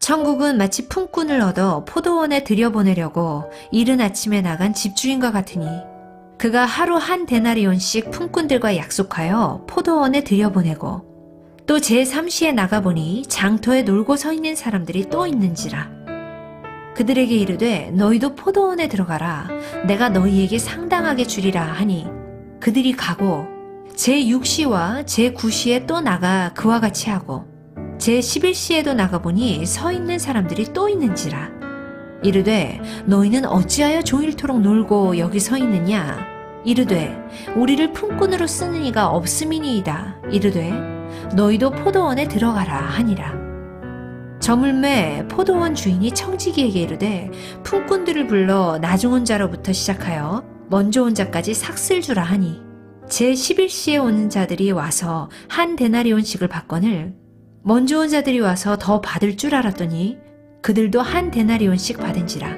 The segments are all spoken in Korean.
천국은 마치 품꾼을 얻어 포도원에 들여보내려고 이른 아침에 나간 집주인과 같으니 그가 하루 한 데나리온씩 품꾼들과 약속하여 포도원에 들여보내고 또 제3시에 나가보니 장터에 놀고 서 있는 사람들이 또 있는지라. 그들에게 이르되 너희도 포도원에 들어가라. 내가 너희에게 상당하게 주리라 하니 그들이 가고 제6시와 제9시에 또 나가 그와 같이 하고 제11시에도 나가보니 서 있는 사람들이 또 있는지라. 이르되 너희는 어찌하여 종일토록 놀고 여기 서 있느냐. 이르되 우리를 품꾼으로 쓰는 이가 없음이니이다. 이르되 너희도 포도원에 들어가라 하니라. 저물매 포도원 주인이 청지기에게 이르되 품꾼들을 불러 나중 온 자로부터 시작하여 먼저 온 자까지 삭슬 주라 하니 제11시에 오는 자들이 와서 한 데나리온씩을 받거늘 먼저 온 자들이 와서 더 받을 줄 알았더니 그들도 한 데나리온씩 받은지라.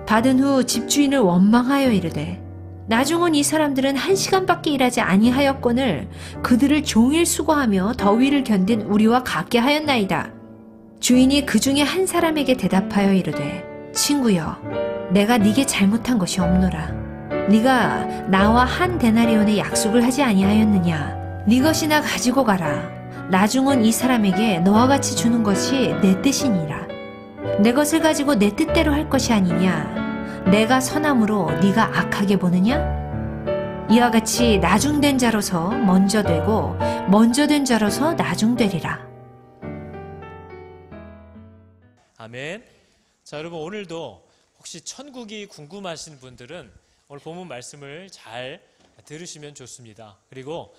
받은 후 집주인을 원망하여 이르되 나중 온 이 사람들은 1시간밖에 일하지 아니하였거늘 그들을 종일 수고하며 더위를 견딘 우리와 같게 하였나이다. 주인이 그 중에 한 사람에게 대답하여 이르되 친구여 내가 네게 잘못한 것이 없노라. 네가 나와 한 데나리온의 약속을 하지 아니하였느냐. 네 것이나 가지고 가라. 나중 온 이 사람에게 너와 같이 주는 것이 내 뜻이니라. 내 것을 가지고 내 뜻대로 할 것이 아니냐. 내가 선함으로 네가 악하게 보느냐? 이와 같이 나중된 자로서 먼저 되고 먼저 된 자로서 나중되리라. 아멘. 자, 여러분 오늘도 혹시 천국이 궁금하신 분들은 오늘 본문 말씀을 잘 들으시면 좋습니다. 그리고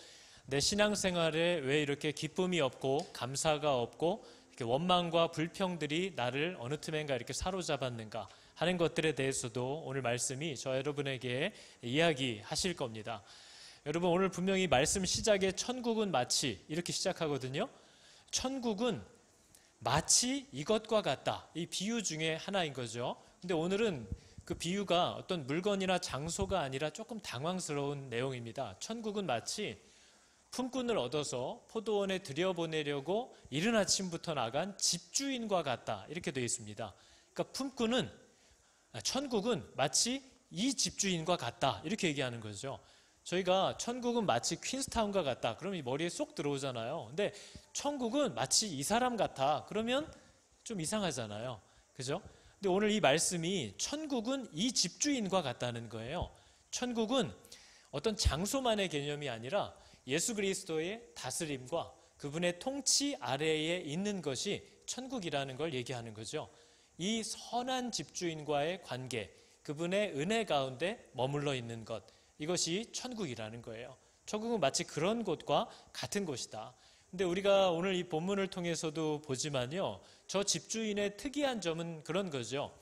내 신앙생활에 왜 이렇게 기쁨이 없고 감사가 없고 이렇게 원망과 불평들이 나를 어느 틈엔가 이렇게 사로잡았는가 하는 것들에 대해서도 오늘 말씀이 저 여러분에게 이야기하실 겁니다. 여러분 오늘 분명히 말씀 시작에 천국은 마치 이렇게 시작하거든요. 천국은 마치 이것과 같다. 이 비유 중에 하나인 거죠. 근데 오늘은 그 비유가 어떤 물건이나 장소가 아니라 조금 당황스러운 내용입니다. 천국은 마치 품꾼을 얻어서 포도원에 들여보내려고 이른 아침부터 나간 집주인과 같다. 이렇게 되어 있습니다. 그러니까 천국은 마치 이 집주인과 같다. 이렇게 얘기하는 거죠. 저희가 천국은 마치 퀸스타운과 같다. 그러면 이 머리에 쏙 들어오잖아요. 근데 천국은 마치 이 사람 같아. 그러면 좀 이상하잖아요. 그죠? 근데 오늘 이 말씀이 천국은 이 집주인과 같다는 거예요. 천국은 어떤 장소만의 개념이 아니라 예수 그리스도의 다스림과 그분의 통치 아래에 있는 것이 천국이라는 걸 얘기하는 거죠. 이 선한 집주인과의 관계, 그분의 은혜 가운데 머물러 있는 것, 이것이 천국이라는 거예요. 천국은 마치 그런 곳과 같은 곳이다. 근데 우리가 오늘 이 본문을 통해서도 보지만요, 저 집주인의 특이한 점은 그런 거죠.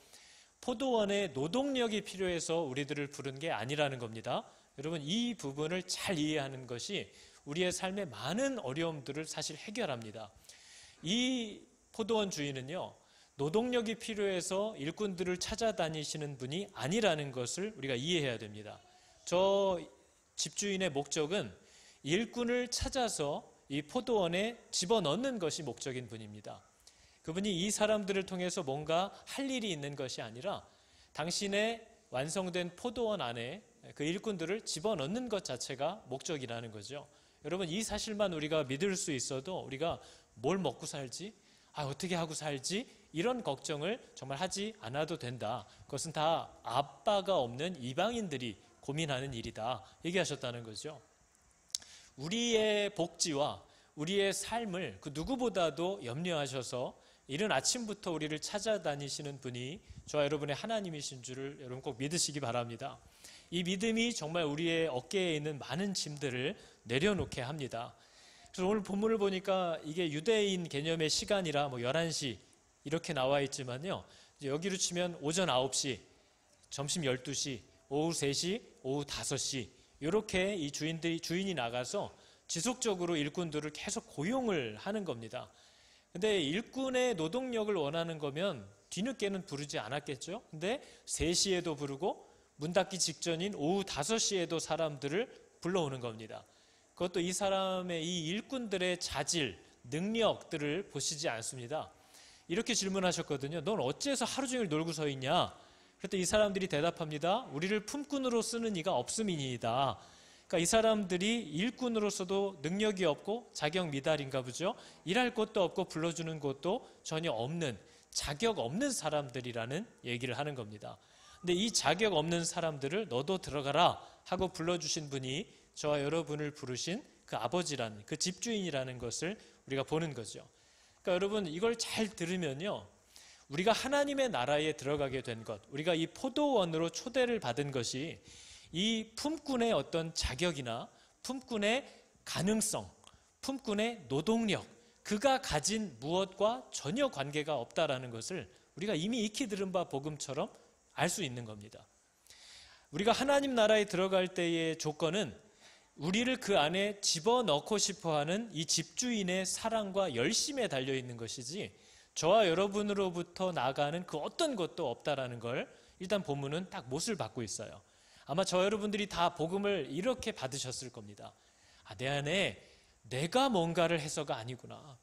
포도원에 노동력이 필요해서 우리들을 부른 게 아니라는 겁니다. 여러분 이 부분을 잘 이해하는 것이 우리의 삶의 많은 어려움들을 사실 해결합니다. 이 포도원 주인은요, 노동력이 필요해서 일꾼들을 찾아다니시는 분이 아니라는 것을 우리가 이해해야 됩니다. 저 집주인의 목적은 일꾼을 찾아서 이 포도원에 집어넣는 것이 목적인 분입니다. 그분이 이 사람들을 통해서 뭔가 할 일이 있는 것이 아니라 당신의 완성된 포도원 안에 그 일꾼들을 집어넣는 것 자체가 목적이라는 거죠. 여러분 이 사실만 우리가 믿을 수 있어도 우리가 뭘 먹고 살지? 어떻게 하고 살지? 이런 걱정을 정말 하지 않아도 된다. 그것은 다 아빠가 없는 이방인들이 고민하는 일이다. 얘기하셨다는 거죠. 우리의 복지와 우리의 삶을 그 누구보다도 염려하셔서 이른 아침부터 우리를 찾아다니시는 분이 저와 여러분의 하나님이신 줄을 여러분 꼭 믿으시기 바랍니다. 이 믿음이 정말 우리의 어깨에 있는 많은 짐들을 내려놓게 합니다. 그래서 오늘 본문을 보니까 이게 유대인 개념의 시간이라 11시 이렇게 나와 있지만요. 이제 여기로 치면 오전 9시, 점심 12시, 오후 3시, 오후 5시 이렇게 이 주인이 나가서 지속적으로 일꾼들을 계속 고용을 하는 겁니다. 근데 일꾼의 노동력을 원하는 거면 뒤늦게는 부르지 않았겠죠. 근데 3시에도 부르고 문 닫기 직전인 오후 5시에도 사람들을 불러오는 겁니다. 그것도 이 사람의 이 일꾼들의 자질, 능력들을 보시지 않습니다. 이렇게 질문하셨거든요. 넌 어째서 하루 종일 놀고 서 있냐? 그랬더니 이 사람들이 대답합니다. 우리를 품꾼으로 쓰는 이가 없음이니이다. 그러니까 이 사람들이 일꾼으로서도 능력이 없고 자격 미달인가 보죠. 일할 곳도 없고 불러주는 곳도 전혀 없는, 자격 없는 사람들이라는 얘기를 하는 겁니다. 근데 이 자격 없는 사람들을 너도 들어가라 하고 불러주신 분이 저와 여러분을 부르신 그 아버지라는, 그 집주인이라는 것을 우리가 보는 거죠. 그러니까 여러분, 이걸 잘 들으면요, 우리가 하나님의 나라에 들어가게 된 것, 우리가 이 포도원으로 초대를 받은 것이 이 품꾼의 어떤 자격이나 품꾼의 가능성, 품꾼의 노동력, 그가 가진 무엇과 전혀 관계가 없다라는 것을 우리가 이미 익히 들은 바 복음처럼 알 수 있는 겁니다. 우리가 하나님 나라에 들어갈 때의 조건은 우리를 그 안에 집어넣고 싶어하는 이 집주인의 사랑과 열심에 달려있는 것이지 저와 여러분으로부터 나가는 그 어떤 것도 없다라는 걸 일단 본문은 딱 못을 받고 있어요. 아마 저 여러분들이 다 복음을 이렇게 받으셨을 겁니다. 내 안에 내가 뭔가를 해서가 아니구나.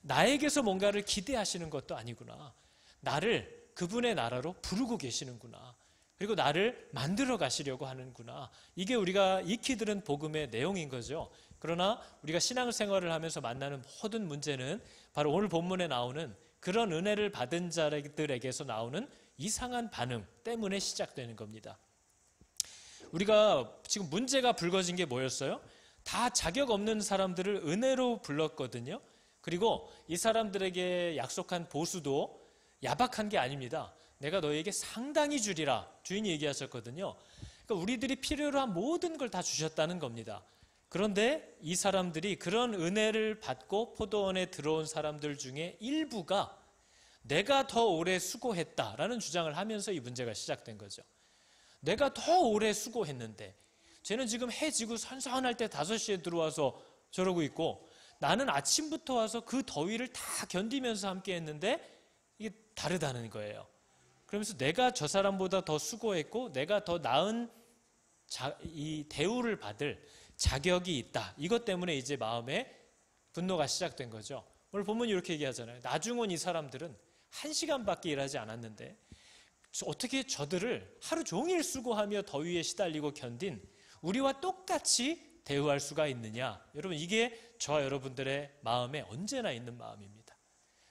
나에게서 뭔가를 기대하시는 것도 아니구나. 나를 그분의 나라로 부르고 계시는구나. 그리고 나를 만들어 가시려고 하는구나. 이게 우리가 익히 들은 복음의 내용인 거죠. 그러나 우리가 신앙생활을 하면서 만나는 모든 문제는 바로 오늘 본문에 나오는 그런 은혜를 받은 자들에게서 나오는 이상한 반응 때문에 시작되는 겁니다. 우리가 지금 문제가 불거진 게 뭐였어요? 다 자격 없는 사람들을 은혜로 불렀거든요. 그리고 이 사람들에게 약속한 보수도 야박한 게 아닙니다. 내가 너에게 상당히 주리라 주인이 얘기하셨거든요. 그러니까 우리들이 필요로 한 모든 걸 다 주셨다는 겁니다. 그런데 이 사람들이 그런 은혜를 받고 포도원에 들어온 사람들 중에 일부가 내가 더 오래 수고했다라는 주장을 하면서 이 문제가 시작된 거죠. 내가 더 오래 수고했는데 쟤는 지금 해 지고 선선할 때 5시에 들어와서 저러고 있고 나는 아침부터 와서 그 더위를 다 견디면서 함께 했는데 이게 다르다는 거예요. 그러면서 내가 저 사람보다 더 수고했고 내가 더 나은 이 대우를 받을 자격이 있다. 이것 때문에 이제 마음에 분노가 시작된 거죠. 오늘 본문이 이렇게 얘기하잖아요. 나중 온 이 사람들은 1시간밖에 일하지 않았는데 어떻게 저들을 하루 종일 수고하며 더위에 시달리고 견딘 우리와 똑같이 대우할 수가 있느냐. 여러분, 이게 저와 여러분들의 마음에 언제나 있는 마음입니다.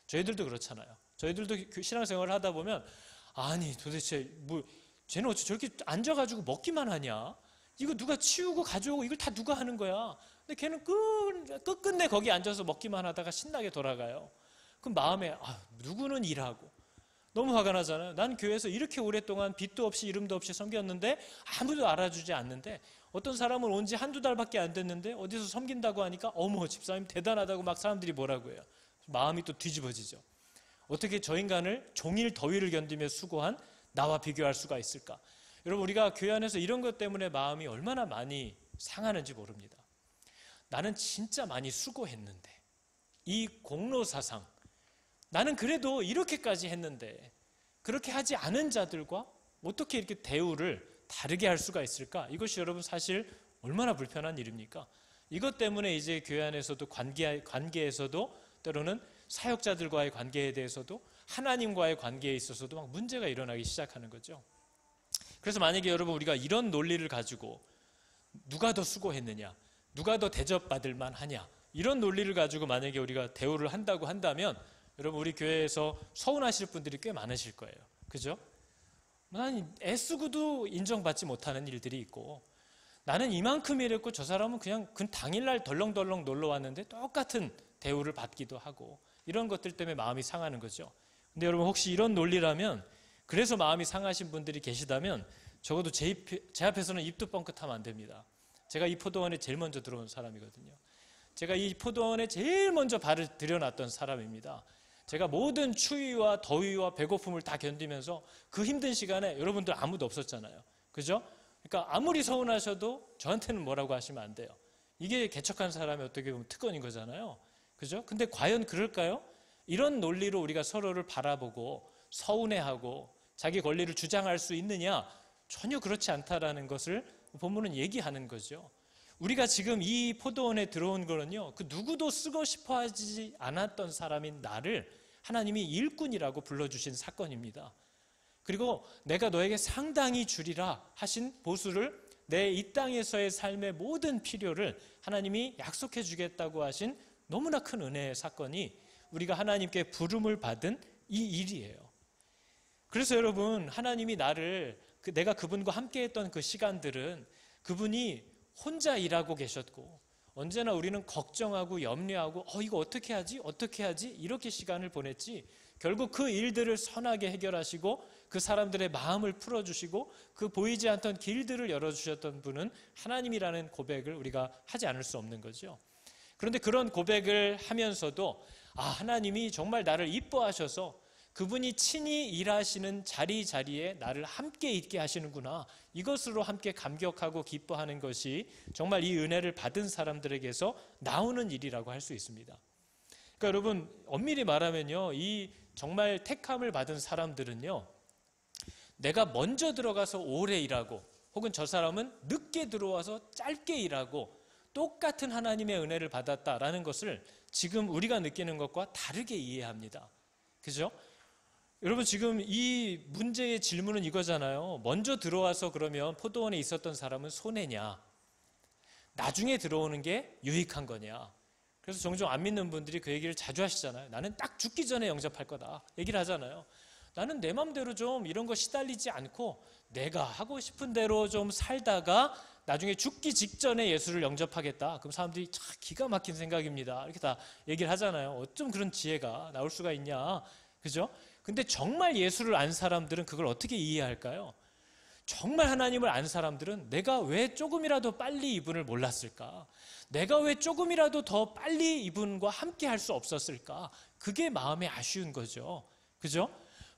저희들도 그렇잖아요. 저희들도 신앙생활을 하다 보면 아니 도대체 뭐 쟤는 어째 저렇게 앉아가지고 먹기만 하냐. 이거 누가 치우고 가져오고 이걸 다 누가 하는 거야. 근데 걔는 끝끝내 거기 앉아서 먹기만 하다가 신나게 돌아가요. 그럼 마음에 누구는 일하고 너무 화가 나잖아요. 난 교회에서 이렇게 오랫동안 빚도 없이 이름도 없이 섬겼는데 아무도 알아주지 않는데 어떤 사람은 온 지 한두 달밖에 안 됐는데 어디서 섬긴다고 하니까 어머 집사님 대단하다고 막 사람들이 뭐라고 해요. 마음이 또 뒤집어지죠. 어떻게 저 인간을 종일 더위를 견디며 수고한 나와 비교할 수가 있을까? 여러분, 우리가 교회 안에서 이런 것 때문에 마음이 얼마나 많이 상하는지 모릅니다. 나는 진짜 많이 수고했는데 이 공로사상 나는 그래도 이렇게까지 했는데 그렇게 하지 않은 자들과 어떻게 이렇게 대우를 다르게 할 수가 있을까? 이것이 여러분 사실 얼마나 불편한 일입니까? 이것 때문에 이제 교회 안에서도 관계에서도 때로는 사역자들과의 관계에 대해서도 하나님과의 관계에 있어서도 막 문제가 일어나기 시작하는 거죠. 그래서 만약에 여러분 우리가 이런 논리를 가지고 누가 더 수고했느냐, 누가 더 대접받을 만하냐 이런 논리를 가지고 만약에 우리가 대우를 한다고 한다면 여러분 우리 교회에서 서운하실 분들이 꽤 많으실 거예요. 그죠? 난 애쓰고도 인정받지 못하는 일들이 있고 나는 이만큼 일했고 저 사람은 그냥 그 당일날 덜렁덜렁 놀러 왔는데 똑같은 대우를 받기도 하고 이런 것들 때문에 마음이 상하는 거죠. 근데 여러분 혹시 이런 논리라면 그래서 마음이 상하신 분들이 계시다면 적어도 제 앞에서는 입도 뻥끗하면 안 됩니다. 제가 이 포도원에 제일 먼저 들어온 사람이거든요. 제가 이 포도원에 제일 먼저 발을 들여놨던 사람입니다. 제가 모든 추위와 더위와 배고픔을 다 견디면서 그 힘든 시간에 여러분들 아무도 없었잖아요. 그죠? 그러니까 아무리 서운하셔도 저한테는 뭐라고 하시면 안 돼요. 이게 개척한 사람의 어떻게 보면 특권인 거잖아요. 그죠? 근데 과연 그럴까요? 이런 논리로 우리가 서로를 바라보고 서운해하고 자기 권리를 주장할 수 있느냐? 전혀 그렇지 않다라는 것을 본문은 얘기하는 거죠. 우리가 지금 이 포도원에 들어온 거는요, 그 누구도 쓰고 싶어 하지 않았던 사람인 나를 하나님이 일꾼이라고 불러주신 사건입니다. 그리고 내가 너에게 상당히 주리라 하신 보수를, 내 이 땅에서의 삶의 모든 필요를 하나님이 약속해 주겠다고 하신 너무나 큰 은혜의 사건이 우리가 하나님께 부름을 받은 이 일이에요. 그래서 여러분, 하나님이 내가 그분과 함께 했던 그 시간들은 그분이 혼자 일하고 계셨고, 언제나 우리는 걱정하고 염려하고 이거 어떻게 하지 이렇게 시간을 보냈지, 결국 그 일들을 선하게 해결하시고 그 사람들의 마음을 풀어주시고 그 보이지 않던 길들을 열어주셨던 분은 하나님이라는 고백을 우리가 하지 않을 수 없는 거죠. 그런데 그런 고백을 하면서도 하나님이 정말 나를 이뻐하셔서 그분이 친히 일하시는 자리에 나를 함께 있게 하시는구나, 이것으로 함께 감격하고 기뻐하는 것이 정말 이 은혜를 받은 사람들에게서 나오는 일이라고 할 수 있습니다. 그러니까 여러분, 엄밀히 말하면요, 이 정말 택함을 받은 사람들은요, 내가 먼저 들어가서 오래 일하고 혹은 저 사람은 늦게 들어와서 짧게 일하고 똑같은 하나님의 은혜를 받았다라는 것을 지금 우리가 느끼는 것과 다르게 이해합니다. 그죠? 여러분, 지금 이 문제의 질문은 이거잖아요. 먼저 들어와서 그러면 포도원에 있었던 사람은 손해냐, 나중에 들어오는 게 유익한 거냐. 그래서 종종 안 믿는 분들이 그 얘기를 자주 하시잖아요. 나는 딱 죽기 전에 영접할 거다 얘기를 하잖아요. 나는 내 맘대로 좀 이런 거 시달리지 않고 내가 하고 싶은 대로 좀 살다가 나중에 죽기 직전에 예수를 영접하겠다. 그럼 사람들이 참 기가 막힌 생각입니다, 이렇게 다 얘기를 하잖아요. 어쩜 그런 지혜가 나올 수가 있냐, 그죠? 근데 정말 예수를 안 사람들은 그걸 어떻게 이해할까요? 정말 하나님을 안 사람들은 내가 왜 조금이라도 빨리 이분을 몰랐을까? 내가 왜 조금이라도 더 빨리 이분과 함께 할 수 없었을까? 그게 마음에 아쉬운 거죠. 그죠?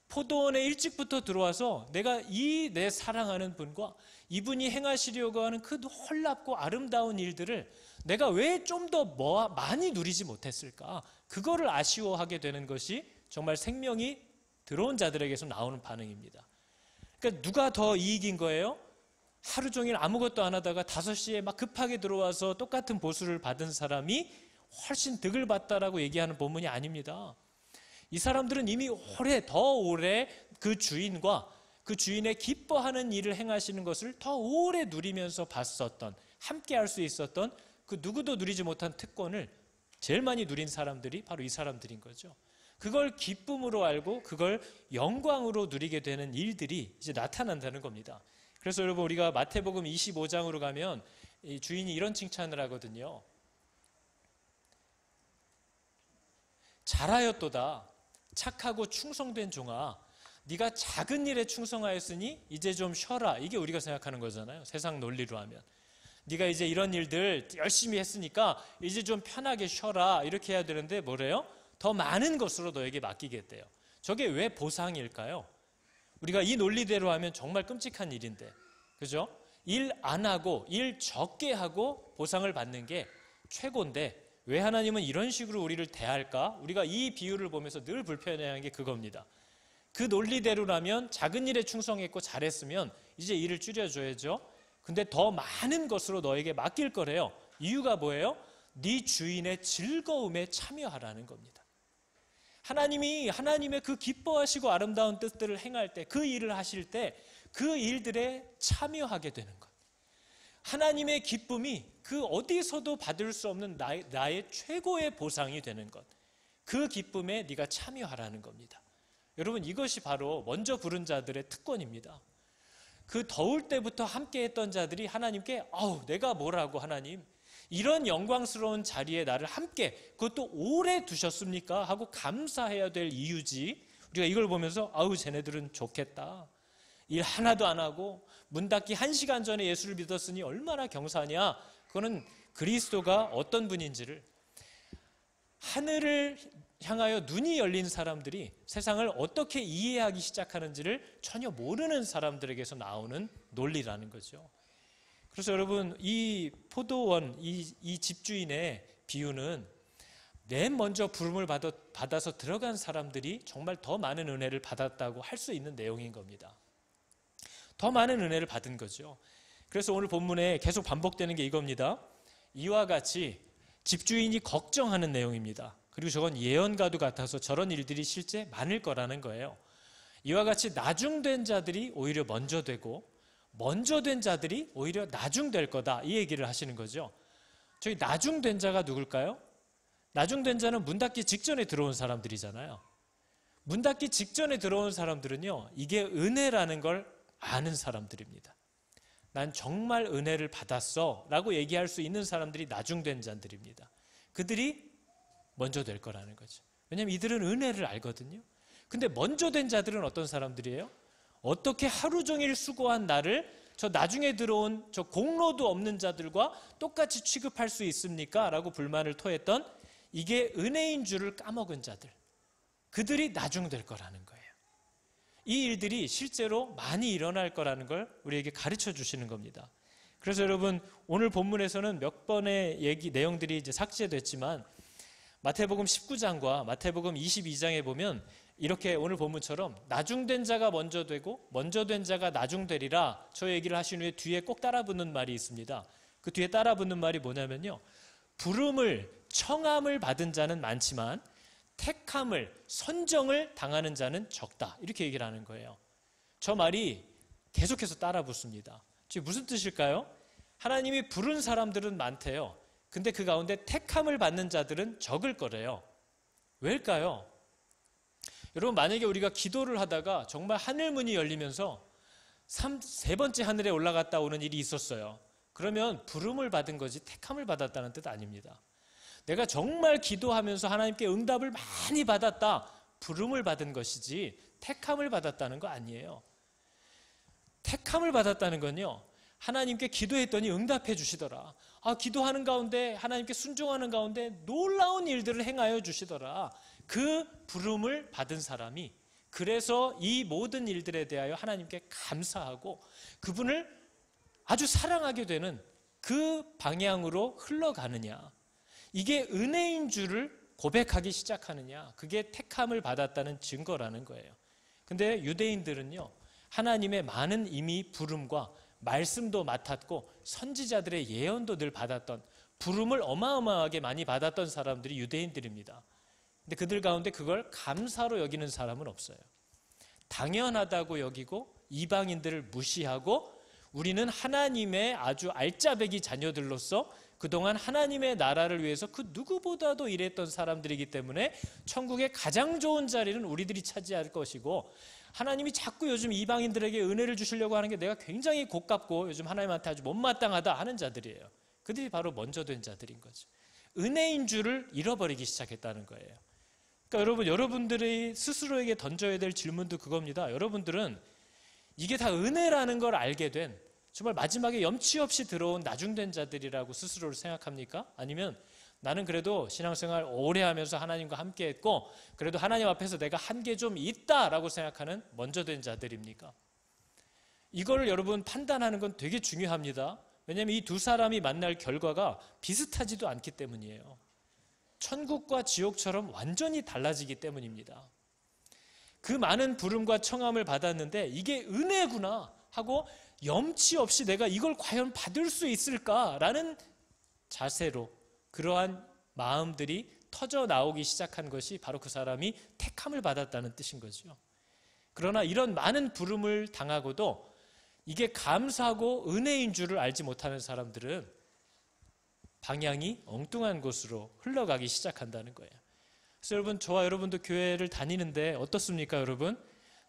포도원에 일찍부터 들어와서 내가 이 내 사랑하는 분과 이분이 행하시려고 하는 그 놀랍고 아름다운 일들을 내가 왜 좀 더 많이 누리지 못했을까? 그거를 아쉬워하게 되는 것이 정말 생명이 들어온 자들에게서 나오는 반응입니다. 그러니까 누가 더 이익인 거예요? 하루 종일 아무것도 안 하다가 5시에 막 급하게 들어와서 똑같은 보수를 받은 사람이 훨씬 득을 봤다라고 얘기하는 본문이 아닙니다. 이 사람들은 이미 더 오래 그 주인과 그 주인의 기뻐하는 일을 행하시는 것을 더 오래 누리면서 봤었던, 함께 할 수 있었던 그 누구도 누리지 못한 특권을 제일 많이 누린 사람들이 바로 이 사람들인 거죠. 그걸 기쁨으로 알고 그걸 영광으로 누리게 되는 일들이 이제 나타난다는 겁니다. 그래서 여러분, 우리가 마태복음 25장으로 가면 이 주인이 이런 칭찬을 하거든요. 잘하였도다 착하고 충성된 종아, 네가 작은 일에 충성하였으니 이제 좀 쉬어라. 이게 우리가 생각하는 거잖아요, 세상 논리로 하면. 네가 이제 이런 일들 열심히 했으니까 이제 좀 편하게 쉬어라, 이렇게 해야 되는데 뭐래요? 더 많은 것으로 너에게 맡기겠대요. 저게 왜 보상일까요? 우리가 이 논리대로 하면 정말 끔찍한 일인데, 그죠? 일 안 하고 일 적게 하고 보상을 받는 게 최고인데 왜 하나님은 이런 식으로 우리를 대할까? 우리가 이 비유를 보면서 늘 불편해하는 게 그겁니다. 그 논리대로라면 작은 일에 충성했고 잘했으면 이제 일을 줄여줘야죠. 근데 더 많은 것으로 너에게 맡길 거래요. 이유가 뭐예요? 네 주인의 즐거움에 참여하라는 겁니다. 하나님이 하나님의 그 기뻐하시고 아름다운 뜻들을 행할 때, 그 일을 하실 때 그 일들에 참여하게 되는 것. 하나님의 기쁨이 그 어디서도 받을 수 없는 나의 최고의 보상이 되는 것. 그 기쁨에 네가 참여하라는 겁니다. 여러분, 이것이 바로 먼저 부른 자들의 특권입니다. 그 더울 때부터 함께 했던 자들이 하나님께 내가 뭐라고 하나님, 이런 영광스러운 자리에 나를 함께, 그것도 오래 두셨습니까? 하고 감사해야 될 이유지. 우리가 이걸 보면서 쟤네들은 좋겠다, 일 하나도 안 하고 문 닫기 1시간 전에 예수를 믿었으니 얼마나 경사냐. 그거는 그리스도가 어떤 분인지를, 하늘을 향하여 눈이 열린 사람들이 세상을 어떻게 이해하기 시작하는지를 전혀 모르는 사람들에게서 나오는 논리라는 거죠. 그래서 여러분, 이 포도원, 이 집주인의 비유는 맨 먼저 부름을 받아서 들어간 사람들이 정말 더 많은 은혜를 받았다고 할 수 있는 내용인 겁니다. 더 많은 은혜를 받은 거죠. 그래서 오늘 본문에 계속 반복되는 게 이겁니다. 이와 같이 집주인이 걱정하는 내용입니다. 그리고 저건 예언과도 같아서 저런 일들이 실제 많을 거라는 거예요. 이와 같이 나중된 자들이 오히려 먼저 되고 먼저 된 자들이 오히려 나중될 거다, 이 얘기를 하시는 거죠. 저희 나중된 자가 누굴까요? 나중된 자는 문 닫기 직전에 들어온 사람들이잖아요. 문 닫기 직전에 들어온 사람들은요, 이게 은혜라는 걸 아는 사람들입니다. 난 정말 은혜를 받았어 라고 얘기할 수 있는 사람들이 나중된 자들입니다. 그들이 먼저 될 거라는 거죠. 왜냐하면 이들은 은혜를 알거든요. 근데 먼저 된 자들은 어떤 사람들이에요? 어떻게 하루 종일 수고한 나를 저 나중에 들어온 저 공로도 없는 자들과 똑같이 취급할 수 있습니까? 라고 불만을 토했던, 이게 은혜인 줄을 까먹은 자들, 그들이 나중될 거라는 거예요. 이 일들이 실제로 많이 일어날 거라는 걸 우리에게 가르쳐 주시는 겁니다. 그래서 여러분, 오늘 본문에서는 몇 번의 내용들이 이제 삭제됐지만 마태복음 19장과 마태복음 22장에 보면 이렇게 오늘 본문처럼 나중된 자가 먼저 되고 먼저 된 자가 나중되리라, 저 얘기를 하신 후에 뒤에 꼭 따라붙는 말이 있습니다. 그 뒤에 따라붙는 말이 뭐냐면요, 부름을, 청함을 받은 자는 많지만 택함을, 선정을 당하는 자는 적다, 이렇게 얘기를 하는 거예요. 저 말이 계속해서 따라붙습니다. 지금 무슨 뜻일까요? 하나님이 부른 사람들은 많대요. 근데 그 가운데 택함을 받는 자들은 적을 거래요. 왜일까요? 여러분, 만약에 우리가 기도를 하다가 정말 하늘문이 열리면서 세 번째 하늘에 올라갔다 오는 일이 있었어요. 그러면 부름을 받은 거지 택함을 받았다는 뜻 아닙니다. 내가 정말 기도하면서 하나님께 응답을 많이 받았다, 부름을 받은 것이지 택함을 받았다는 거 아니에요. 택함을 받았다는 건요, 하나님께 기도했더니 응답해 주시더라. 기도하는 가운데, 하나님께 순종하는 가운데 놀라운 일들을 행하여 주시더라. 그 부름을 받은 사람이 그래서 이 모든 일들에 대하여 하나님께 감사하고 그분을 아주 사랑하게 되는 그 방향으로 흘러가느냐, 이게 은혜인 줄을 고백하기 시작하느냐, 그게 택함을 받았다는 증거라는 거예요. 근데 유대인들은요, 하나님의 많은 이미 부름과 말씀도 맡았고 선지자들의 예언도 늘 받았던, 부름을 어마어마하게 많이 받았던 사람들이 유대인들입니다. 근데 그들 가운데 그걸 감사로 여기는 사람은 없어요. 당연하다고 여기고 이방인들을 무시하고, 우리는 하나님의 아주 알짜배기 자녀들로서 그동안 하나님의 나라를 위해서 그 누구보다도 일했던 사람들이기 때문에 천국의 가장 좋은 자리는 우리들이 차지할 것이고, 하나님이 자꾸 요즘 이방인들에게 은혜를 주시려고 하는 게 내가 굉장히 고깝고 요즘 하나님한테 아주 못마땅하다 하는 자들이에요. 그들이 바로 먼저 된 자들인 거죠. 은혜인 줄을 잃어버리기 시작했다는 거예요. 그러니까 여러분들이 스스로에게 던져야 될 질문도 그겁니다. 여러분들은 이게 다 은혜라는 걸 알게 된, 정말 마지막에 염치 없이 들어온 나중된 자들이라고 스스로를 생각합니까? 아니면 나는 그래도 신앙생활 오래 하면서 하나님과 함께 했고 그래도 하나님 앞에서 내가 한 게 좀 있다라고 생각하는 먼저 된 자들입니까? 이걸 여러분 판단하는 건 되게 중요합니다. 왜냐하면 이 두 사람이 만날 결과가 비슷하지도 않기 때문이에요. 천국과 지옥처럼 완전히 달라지기 때문입니다. 그 많은 부름과 청함을 받았는데 이게 은혜구나 하고 염치 없이 내가 이걸 과연 받을 수 있을까라는 자세로 그러한 마음들이 터져 나오기 시작한 것이 바로 그 사람이 택함을 받았다는 뜻인 거죠. 그러나 이런 많은 부름을 당하고도 이게 감사하고 은혜인 줄을 알지 못하는 사람들은 방향이 엉뚱한 곳으로 흘러가기 시작한다는 거예요. 그래서 여러분, 저와 여러분도 교회를 다니는데 어떻습니까, 여러분?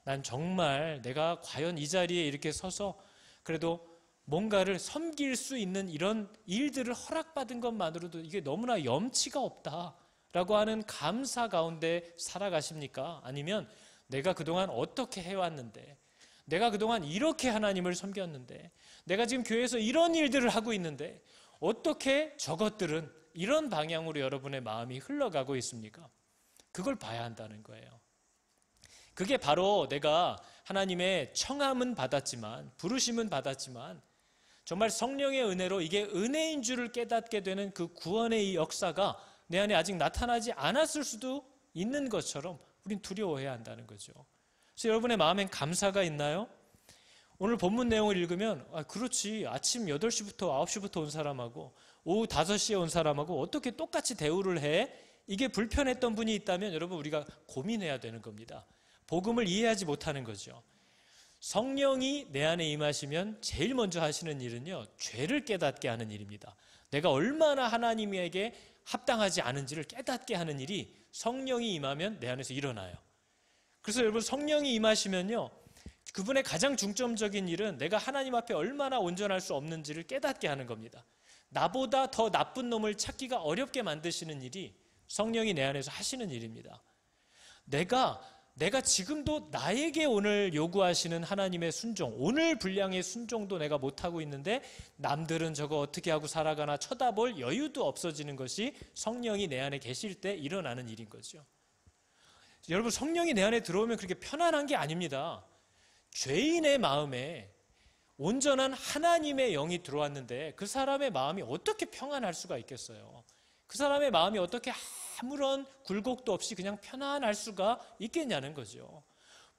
난 정말 내가 과연 이 자리에 이렇게 서서 그래도 뭔가를 섬길 수 있는 이런 일들을 허락받은 것만으로도 이게 너무나 염치가 없다라고 하는 감사 가운데 살아가십니까? 아니면 내가 그동안 어떻게 해왔는데, 내가 그동안 이렇게 하나님을 섬겼는데, 내가 지금 교회에서 이런 일들을 하고 있는데 어떻게 저것들은 이런 방향으로 여러분의 마음이 흘러가고 있습니까? 그걸 봐야 한다는 거예요. 그게 바로 내가 하나님의 청함은 받았지만, 부르심은 받았지만 정말 성령의 은혜로 이게 은혜인 줄을 깨닫게 되는 그 구원의 이 역사가 내 안에 아직 나타나지 않았을 수도 있는 것처럼 우린 두려워해야 한다는 거죠. 그래서 여러분의 마음엔 감사가 있나요? 오늘 본문 내용을 읽으면 그렇지, 아침 8시부터 9시부터 온 사람하고 오후 5시에 온 사람하고 어떻게 똑같이 대우를 해? 이게 불편했던 분이 있다면 여러분 우리가 고민해야 되는 겁니다. 복음을 이해하지 못하는 거죠. 성령이 내 안에 임하시면 제일 먼저 하시는 일은요, 죄를 깨닫게 하는 일입니다. 내가 얼마나 하나님에게 합당하지 않은지를 깨닫게 하는 일이 성령이 임하면 내 안에서 일어나요. 그래서 여러분 성령이 임하시면요, 그분의 가장 중점적인 일은 내가 하나님 앞에 얼마나 온전할 수 없는지를 깨닫게 하는 겁니다. 나보다 더 나쁜 놈을 찾기가 어렵게 만드시는 일이 성령이 내 안에서 하시는 일입니다. 내가 지금도 나에게 오늘 요구하시는 하나님의 순종, 오늘 분량의 순종도 내가 못하고 있는데 남들은 저거 어떻게 하고 살아가나 쳐다볼 여유도 없어지는 것이 성령이 내 안에 계실 때 일어나는 일인 거죠. 여러분 성령이 내 안에 들어오면 그렇게 편안한 게 아닙니다. 죄인의 마음에 온전한 하나님의 영이 들어왔는데 그 사람의 마음이 어떻게 평안할 수가 있겠어요? 그 사람의 마음이 어떻게 아무런 굴곡도 없이 그냥 편안할 수가 있겠냐는 거죠.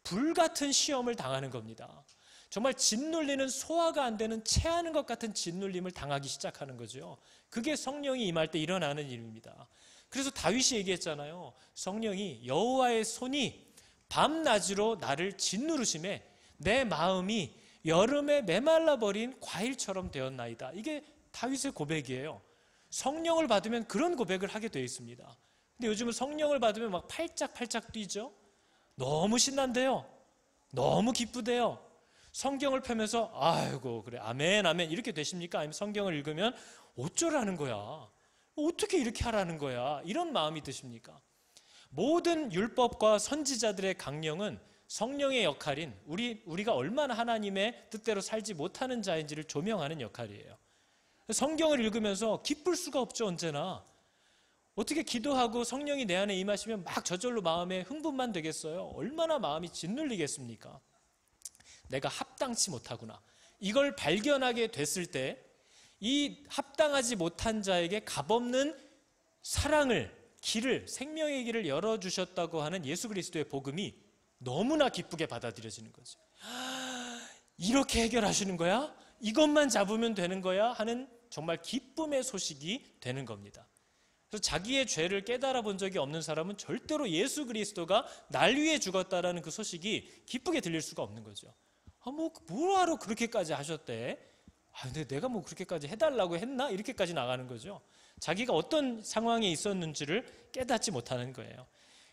불같은 시험을 당하는 겁니다. 정말 짓눌리는, 소화가 안 되는, 체하는 것 같은 짓눌림을 당하기 시작하는 거죠. 그게 성령이 임할 때 일어나는 일입니다. 그래서 다윗이 얘기했잖아요. 성령이 여호와의 손이 밤낮으로 나를 짓누르심에 내 마음이 여름에 메말라버린 과일처럼 되었나이다. 이게 다윗의 고백이에요. 성령을 받으면 그런 고백을 하게 되어 있습니다. 근데 요즘은 성령을 받으면 막 팔짝팔짝 뛰죠. 너무 신난대요. 너무 기쁘대요. 성경을 펴면서 아이고 그래 아멘 아멘 이렇게 되십니까? 아니면 성경을 읽으면 어쩌라는 거야? 어떻게 이렇게 하라는 거야? 이런 마음이 드십니까? 모든 율법과 선지자들의 강령은 성령의 역할인 우리가 얼마나 하나님의 뜻대로 살지 못하는 자인지를 조명하는 역할이에요. 성경을 읽으면서 기쁠 수가 없죠. 언제나 어떻게 기도하고 성령이 내 안에 임하시면 막 저절로 마음에 흥분만 되겠어요? 얼마나 마음이 짓눌리겠습니까? 내가 합당치 못하구나. 이걸 발견하게 됐을 때 이 합당하지 못한 자에게 값없는 사랑을, 길을, 생명의 길을 열어주셨다고 하는 예수 그리스도의 복음이 너무나 기쁘게 받아들여지는 거죠. 이렇게 해결하시는 거야? 이것만 잡으면 되는 거야? 하는 정말 기쁨의 소식이 되는 겁니다. 그래서 자기의 죄를 깨달아 본 적이 없는 사람은 절대로 예수 그리스도가 날 위해 죽었다라는 그 소식이 기쁘게 들릴 수가 없는 거죠. 뭐하러 그렇게까지 하셨대? 근데 내가 뭐 그렇게까지 해달라고 했나? 이렇게까지 나가는 거죠. 자기가 어떤 상황에 있었는지를 깨닫지 못하는 거예요.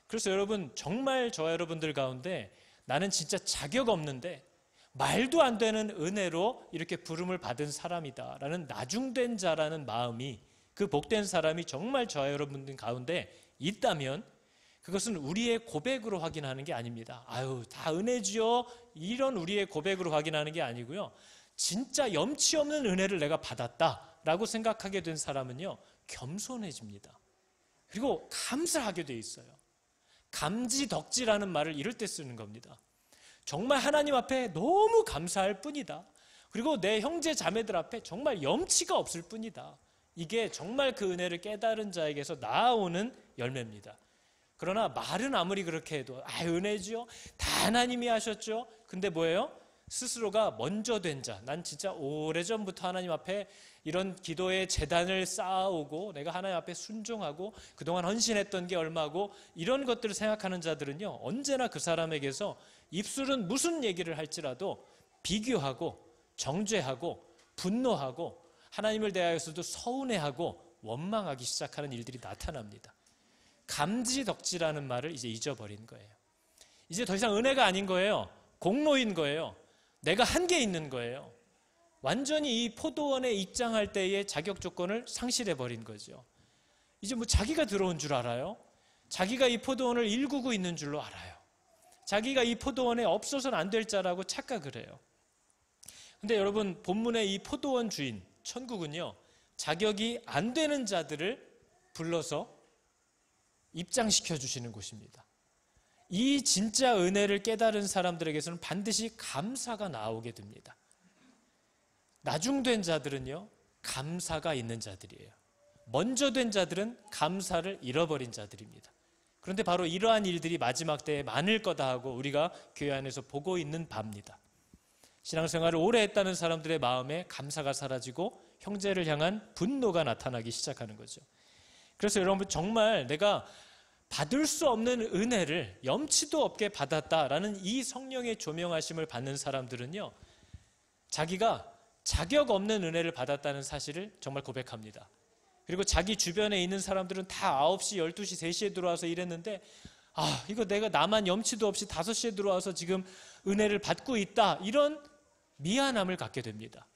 그래서 여러분 정말 저와 여러분들 가운데 나는 진짜 자격 없는데 말도 안 되는 은혜로 이렇게 부름을 받은 사람이다라는 나중된 자라는 마음이, 그 복된 사람이 정말 저와 여러분들 가운데 있다면 그것은 우리의 고백으로 확인하는 게 아닙니다. 다 은혜지요? 이런 우리의 고백으로 확인하는 게 아니고요. 진짜 염치 없는 은혜를 내가 받았다라고 생각하게 된 사람은요, 겸손해집니다. 그리고 감사하게 돼 있어요. 감지덕지라는 말을 이럴 때 쓰는 겁니다. 정말 하나님 앞에 너무 감사할 뿐이다. 그리고 내 형제 자매들 앞에 정말 염치가 없을 뿐이다. 이게 정말 그 은혜를 깨달은 자에게서 나아오는 열매입니다. 그러나 말은 아무리 그렇게 해도 은혜지요? 다 하나님이 하셨죠? 근데 뭐예요? 스스로가 먼저 된 자, 난 진짜 오래전부터 하나님 앞에 이런 기도의 재단을 쌓아오고 내가 하나님 앞에 순종하고 그동안 헌신했던 게 얼마고 이런 것들을 생각하는 자들은요, 언제나 그 사람에게서 입술은 무슨 얘기를 할지라도 비교하고 정죄하고 분노하고 하나님을 대하여서도 서운해하고 원망하기 시작하는 일들이 나타납니다. 감지덕지라는 말을 이제 잊어버린 거예요. 이제 더 이상 은혜가 아닌 거예요. 공로인 거예요. 내가 한 게 있는 거예요. 완전히 이 포도원에 입장할 때의 자격 조건을 상실해버린 거죠. 이제 뭐 자기가 들어온 줄 알아요? 자기가 이 포도원을 일구고 있는 줄로 알아요. 자기가 이 포도원에 없어서는 안 될 자라고 착각을 해요. 근데 여러분, 본문의 이 포도원 주인 천국은요, 자격이 안 되는 자들을 불러서 입장시켜 주시는 곳입니다. 이 진짜 은혜를 깨달은 사람들에게서는 반드시 감사가 나오게 됩니다. 나중된 자들은요, 감사가 있는 자들이에요. 먼저 된 자들은 감사를 잃어버린 자들입니다. 그런데 바로 이러한 일들이 마지막 때에 많을 거다 하고 우리가 교회 안에서 보고 있는 바입니다. 신앙생활을 오래 했다는 사람들의 마음에 감사가 사라지고 형제를 향한 분노가 나타나기 시작하는 거죠. 그래서 여러분 정말 내가 받을 수 없는 은혜를 염치도 없게 받았다라는 이 성령의 조명하심을 받는 사람들은요, 자기가 자격 없는 은혜를 받았다는 사실을 정말 고백합니다. 그리고 자기 주변에 있는 사람들은 다 9시, 12시, 3시에 들어와서 일했는데 이거 내가 나만 염치도 없이 5시에 들어와서 지금 은혜를 받고 있다, 이런 미안함을 갖게 됩니다.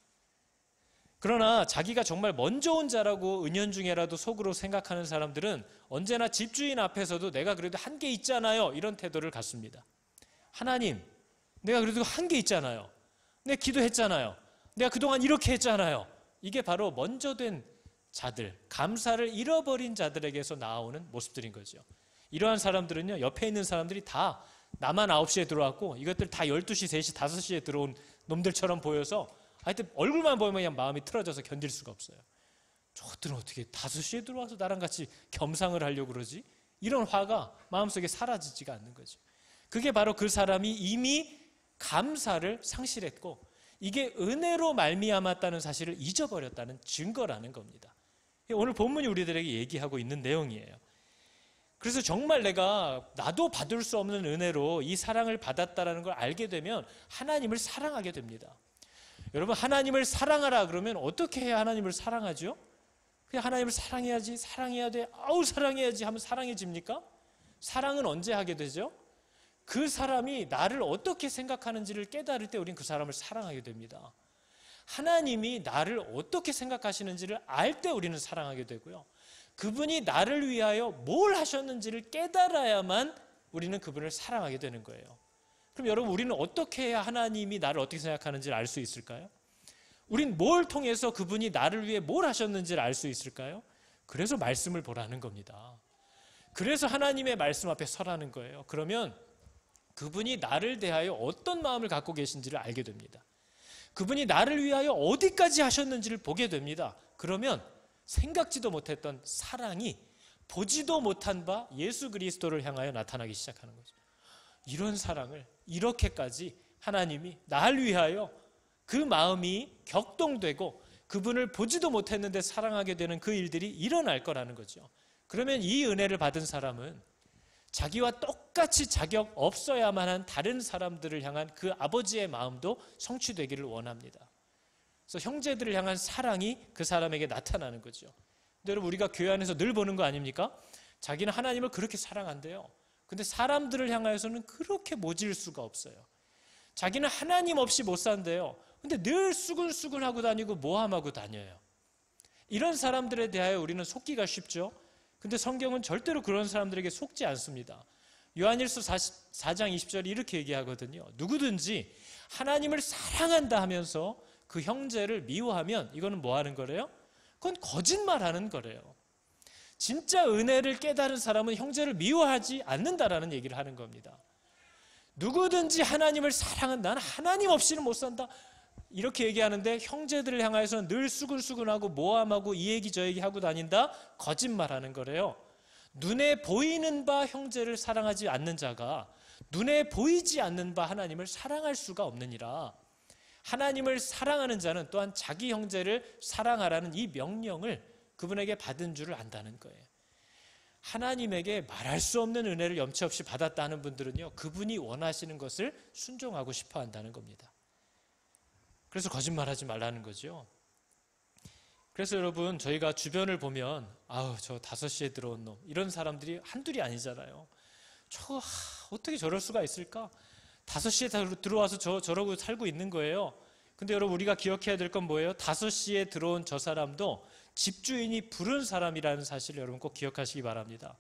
그러나 자기가 정말 먼저 온 자라고 은연중에라도 속으로 생각하는 사람들은 언제나 집주인 앞에서도 내가 그래도 한 게 있잖아요, 이런 태도를 갖습니다. 하나님, 내가 그래도 한 게 있잖아요. 내가 기도했잖아요. 내가 그동안 이렇게 했잖아요. 이게 바로 먼저 된 자들, 감사를 잃어버린 자들에게서 나오는 모습들인 거죠. 이러한 사람들은요, 옆에 있는 사람들이 다 나만 9시에 들어왔고 이것들 다 12시, 3시, 5시에 들어온 놈들처럼 보여서 하여튼 얼굴만 보면 그냥 마음이 틀어져서 견딜 수가 없어요. 저들은 어떻게 5시에 들어와서 나랑 같이 겸상을 하려고 그러지? 이런 화가 마음속에 사라지지가 않는 거죠. 그게 바로 그 사람이 이미 감사를 상실했고 이게 은혜로 말미암았다는 사실을 잊어버렸다는 증거라는 겁니다. 오늘 본문이 우리들에게 얘기하고 있는 내용이에요. 그래서 정말 나도 받을 수 없는 은혜로 이 사랑을 받았다는 걸 알게 되면 하나님을 사랑하게 됩니다. 여러분, 하나님을 사랑하라 그러면 어떻게 해야 하나님을 사랑하죠? 그냥 하나님을 사랑해야지, 사랑해야 돼, 사랑해야지 하면 사랑해집니까? 사랑은 언제 하게 되죠? 그 사람이 나를 어떻게 생각하는지를 깨달을 때 우린 그 사람을 사랑하게 됩니다. 하나님이 나를 어떻게 생각하시는지를 알 때 우리는 사랑하게 되고요, 그분이 나를 위하여 뭘 하셨는지를 깨달아야만 우리는 그분을 사랑하게 되는 거예요. 그럼 여러분, 우리는 어떻게 해야 하나님이 나를 어떻게 생각하는지를 알 수 있을까요? 우린 뭘 통해서 그분이 나를 위해 뭘 하셨는지를 알 수 있을까요? 그래서 말씀을 보라는 겁니다. 그래서 하나님의 말씀 앞에 서라는 거예요. 그러면 그분이 나를 대하여 어떤 마음을 갖고 계신지를 알게 됩니다. 그분이 나를 위하여 어디까지 하셨는지를 보게 됩니다. 그러면 생각지도 못했던 사랑이 보지도 못한 바 예수 그리스도를 향하여 나타나기 시작하는 거죠. 이런 사랑을 이렇게까지 하나님이 나를 위하여 그 마음이 격동되고 그분을 보지도 못했는데 사랑하게 되는 그 일들이 일어날 거라는 거죠. 그러면 이 은혜를 받은 사람은 자기와 똑같이 자격 없어야만 한 다른 사람들을 향한 그 아버지의 마음도 성취되기를 원합니다. 그래서 형제들을 향한 사랑이 그 사람에게 나타나는 거죠. 근데 여러분, 우리가 교회 안에서 늘 보는 거 아닙니까? 자기는 하나님을 그렇게 사랑한대요. 근데 사람들을 향하여서는 그렇게 모질 수가 없어요. 자기는 하나님 없이 못 산대요. 근데 늘 수근수근하고 다니고 모함하고 다녀요. 이런 사람들에 대하여 우리는 속기가 쉽죠. 근데 성경은 절대로 그런 사람들에게 속지 않습니다. 요한일서 4장 20절이 이렇게 얘기하거든요. 누구든지 하나님을 사랑한다 하면서 그 형제를 미워하면 이거는 뭐 하는 거래요? 그건 거짓말하는 거래요. 진짜 은혜를 깨달은 사람은 형제를 미워하지 않는다라는 얘기를 하는 겁니다. 누구든지 하나님을 사랑한다, 나는 하나님 없이는 못 산다, 이렇게 얘기하는데 형제들을 향하여서는 늘 수근수근하고 모함하고 이 얘기 저 얘기 하고 다닌다? 거짓말하는 거래요. 눈에 보이는 바 형제를 사랑하지 않는 자가 눈에 보이지 않는 바 하나님을 사랑할 수가 없느니라. 하나님을 사랑하는 자는 또한 자기 형제를 사랑하라는 이 명령을 그분에게 받은 줄을 안다는 거예요. 하나님에게 말할 수 없는 은혜를 염치 없이 받았다 하는 분들은요, 그분이 원하시는 것을 순종하고 싶어 한다는 겁니다. 그래서 거짓말하지 말라는 거죠. 그래서 여러분, 저희가 주변을 보면 저 5시에 들어온 놈, 이런 사람들이 한둘이 아니잖아요. 어떻게 저럴 수가 있을까? 5시에 들어와서 저러고 살고 있는 거예요. 근데 여러분, 우리가 기억해야 될 건 뭐예요? 5시에 들어온 저 사람도 집주인이 부른 사람이라는 사실을 여러분 꼭 기억하시기 바랍니다.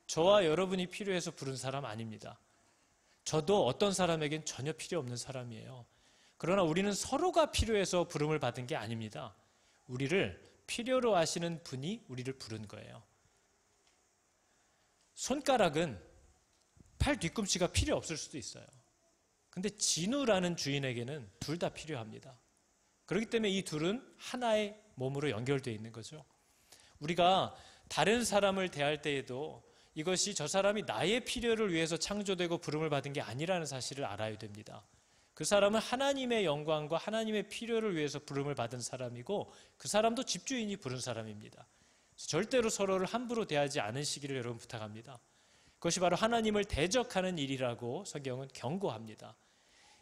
저와 여러분이 필요해서 부른 사람 아닙니다. 저도 어떤 사람에겐 전혀 필요 없는 사람이에요. 그러나 우리는 서로가 필요해서 부름을 받은 게 아닙니다. 우리를 필요로 하시는 분이 우리를 부른 거예요. 손가락은 팔 뒤꿈치가 필요 없을 수도 있어요. 근데 진우라는 주인에게는 둘 다 필요합니다. 그렇기 때문에 이 둘은 하나의 몸으로 연결되어 있는 거죠. 우리가 다른 사람을 대할 때에도 이것이 저 사람이 나의 필요를 위해서 창조되고 부름을 받은 게 아니라는 사실을 알아야 됩니다. 그 사람은 하나님의 영광과 하나님의 필요를 위해서 부름을 받은 사람이고 그 사람도 집주인이 부른 사람입니다. 절대로 서로를 함부로 대하지 않으시기를 여러분 부탁합니다. 그것이 바로 하나님을 대적하는 일이라고 성경은 경고합니다.